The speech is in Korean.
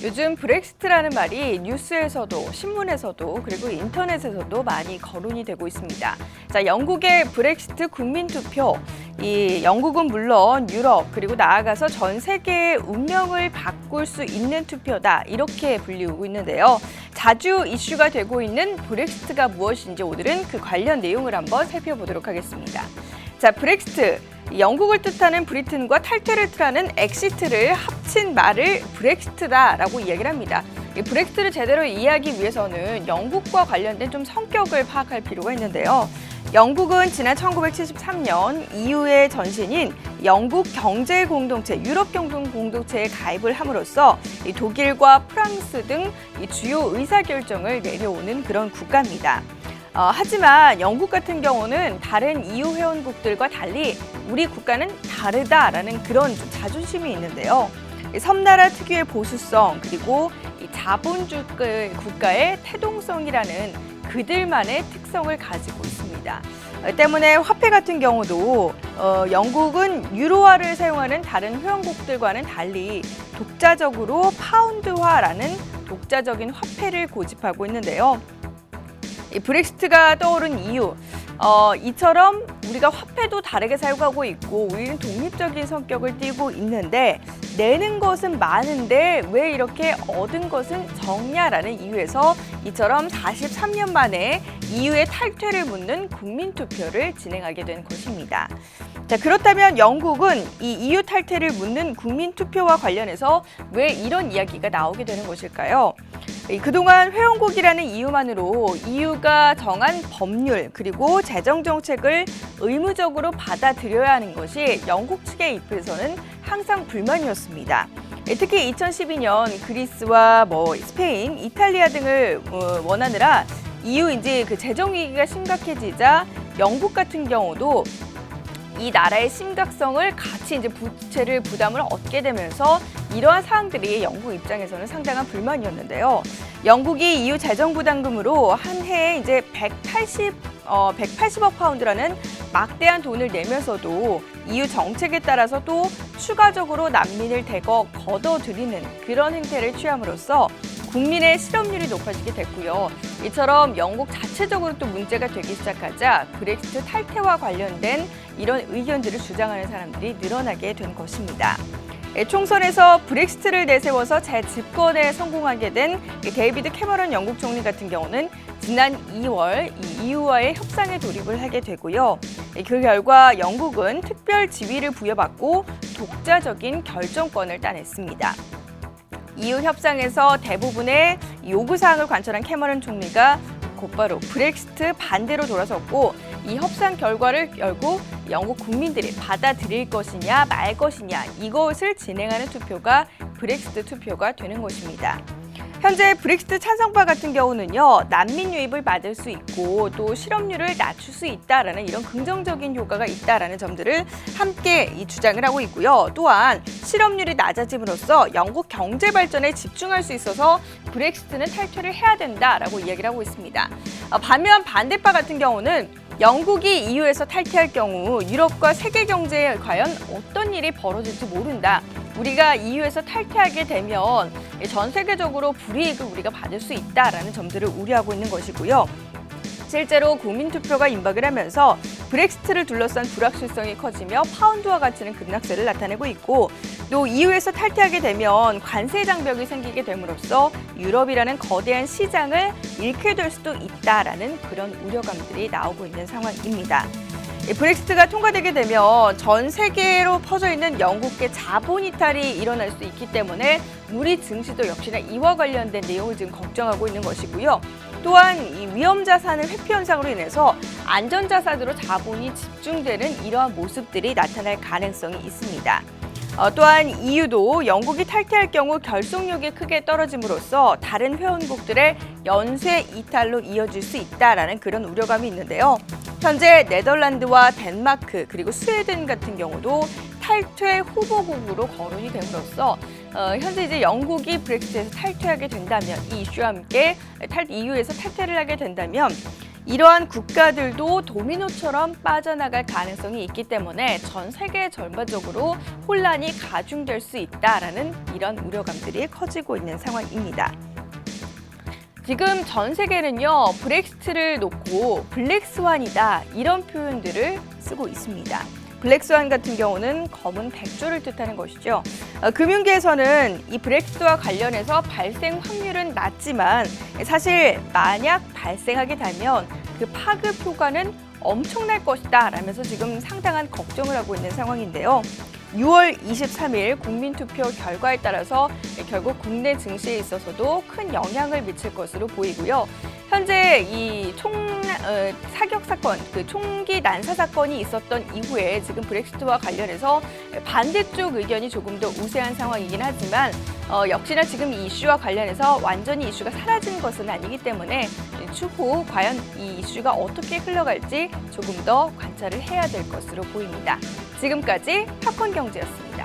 요즘 브렉시트라는 말이 뉴스에서도 신문에서도 그리고 인터넷에서도 많이 거론이 되고 있습니다. 자, 영국의 브렉시트 국민투표. 이 영국은 물론 유럽 그리고 나아가서 전 세계의 운명을 바꿀 수 있는 투표다. 이렇게 불리우고 있는데요. 자주 이슈가 되고 있는 브렉시트가 무엇인지 오늘은 그 관련 내용을 한번 살펴보도록 하겠습니다. 자, 브렉시트. 영국을 뜻하는 브리튼과 탈퇴를 뜻하는 엑시트를 합친 말을 브렉시트다라고 이야기를 합니다. 이 브렉시트를 제대로 이해하기 위해서는 영국과 관련된 좀 성격을 파악할 필요가 있는데요. 영국은 지난 1973년 EU의 전신인 영국 경제 공동체, 유럽 경제 공동체에 가입을 함으로써 이 독일과 프랑스 등 이 주요 의사결정을 내려오는 그런 국가입니다. 하지만 영국 같은 경우는 다른 EU 회원국들과 달리 우리 국가는 다르다라는 그런 좀 자존심이 있는데요. 섬나라 특유의 보수성 그리고 이 자본주의 국가의 태동성이라는 그들만의 특성을 가지고 있습니다. 때문에 화폐 같은 경우도 영국은 유로화를 사용하는 다른 회원국들과는 달리 독자적으로 파운드화라는 독자적인 화폐를 고집하고 있는데요. 이 브렉시트가 떠오른 이유, 이처럼 우리가 화폐도 다르게 사용하고 있고 우리는 독립적인 성격을 띠고 있는데 내는 것은 많은데 왜 이렇게 얻은 것은 적냐라는 이유에서 이처럼 43년 만에 EU의 탈퇴를 묻는 국민투표를 진행하게 된 것입니다. 자, 그렇다면 영국은 이 EU 탈퇴를 묻는 국민투표와 관련해서 왜 이런 이야기가 나오게 되는 것일까요? 그동안 회원국이라는 이유만으로 EU가 정한 법률 그리고 재정 정책을 의무적으로 받아들여야 하는 것이 영국 측의 입장에서는 항상 불만이었습니다. 특히 2012년 그리스와 스페인, 이탈리아 등을 원하느라 EU 이제 그 재정 위기가 심각해지자 영국 같은 경우도 이 나라의 심각성을 같이 이제 부채를 부담을 얻게 되면서 이러한 사항들이 영국 입장에서는 상당한 불만이었는데요. 영국이 EU 재정 부담금으로 한 해에 이제 180억 파운드라는 막대한 돈을 내면서도 EU 정책에 따라서 또 추가적으로 난민을 대거 걷어들이는 그런 행태를 취함으로써 국민의 실업률이 높아지게 됐고요. 이처럼 영국 자체적으로 또 문제가 되기 시작하자 브렉시트 탈퇴와 관련된 이런 의견들을 주장하는 사람들이 늘어나게 된 것입니다. 총선에서 브렉시트를 내세워서 재집권에 성공하게 된 데이비드 캐머런 영국 총리 같은 경우는 지난 2월 이 EU와의 협상에 돌입을 하게 되고요. 그 결과 영국은 특별 지위를 부여받고 독자적인 결정권을 따냈습니다. EU 협상에서 대부분의 요구사항을 관철한 캐머런 총리가 곧바로 브렉시트 반대로 돌아섰고 이 협상 결과를 결국 영국 국민들이 받아들일 것이냐 말 것이냐 이것을 진행하는 투표가 브렉시트 투표가 되는 것입니다. 현재 브렉시트 찬성파 같은 경우는요, 난민 유입을 막을 수 있고 또 실업률을 낮출 수 있다라는 이런 긍정적인 효과가 있다라는 점들을 함께 주장을 하고 있고요. 또한 실업률이 낮아짐으로써 영국 경제 발전에 집중할 수 있어서 브렉시트는 탈퇴를 해야 된다라고 이야기를 하고 있습니다. 반면 반대파 같은 경우는 영국이 EU에서 탈퇴할 경우 유럽과 세계 경제에 과연 어떤 일이 벌어질지 모른다. 우리가 EU에서 탈퇴하게 되면 전 세계적으로 불이익을 우리가 받을 수 있다라는 점들을 우려하고 있는 것이고요. 실제로 국민투표가 임박을 하면서 브렉시트를 둘러싼 불확실성이 커지며 파운드화 가치는 급락세를 나타내고 있고 또 EU에서 탈퇴하게 되면 관세 장벽이 생기게 됨으로써 유럽이라는 거대한 시장을 잃게 될 수도 있다라는 그런 우려감들이 나오고 있는 상황입니다. 브렉시트가 통과되게 되면 전 세계로 퍼져 있는 영국의 자본 이탈이 일어날 수 있기 때문에 우리 증시도 역시나 이와 관련된 내용을 지금 걱정하고 있는 것이고요. 또한 이 위험 자산의 회피 현상으로 인해서 안전 자산으로 자본이 집중되는 이러한 모습들이 나타날 가능성이 있습니다. 또한 EU도 영국이 탈퇴할 경우 결속력이 크게 떨어짐으로써 다른 회원국들의 연쇄 이탈로 이어질 수 있다라는 그런 우려감이 있는데요. 현재 네덜란드와 덴마크 그리고 스웨덴 같은 경우도 탈퇴 후보국으로 거론이 됨으로써 현재 이제 영국이 브렉시트에서 탈퇴하게 된다면 이 이슈와 함께 EU에서 탈퇴를 하게 된다면 이러한 국가들도 도미노처럼 빠져나갈 가능성이 있기 때문에 전 세계 전반적으로 혼란이 가중될 수 있다라는 이런 우려감들이 커지고 있는 상황입니다. 지금 전 세계는요, 브렉시트를 놓고 블랙스완이다 이런 표현들을 쓰고 있습니다. 블랙스완 같은 경우는 검은 백조를 뜻하는 것이죠. 금융계에서는 이 브렉시트와 관련해서 발생 확률은 낮지만 사실 만약 발생하게 되면 그 파급 효과는 엄청날 것이다 라면서 지금 상당한 걱정을 하고 있는 상황인데요. 6월 23일 국민투표 결과에 따라서 결국 국내 증시에 있어서도 큰 영향을 미칠 것으로 보이고요. 현재 이 사격 사건, 그 총기 난사 사건이 있었던 이후에 지금 브렉시트와 관련해서 반대쪽 의견이 조금 더 우세한 상황이긴 하지만 역시나 지금 이 이슈와 관련해서 완전히 이슈가 사라진 것은 아니기 때문에 추후 과연 이 이슈가 어떻게 흘러갈지 조금 더 관찰을 해야 될 것으로 보입니다. 지금까지 팝콘 경제였습니다.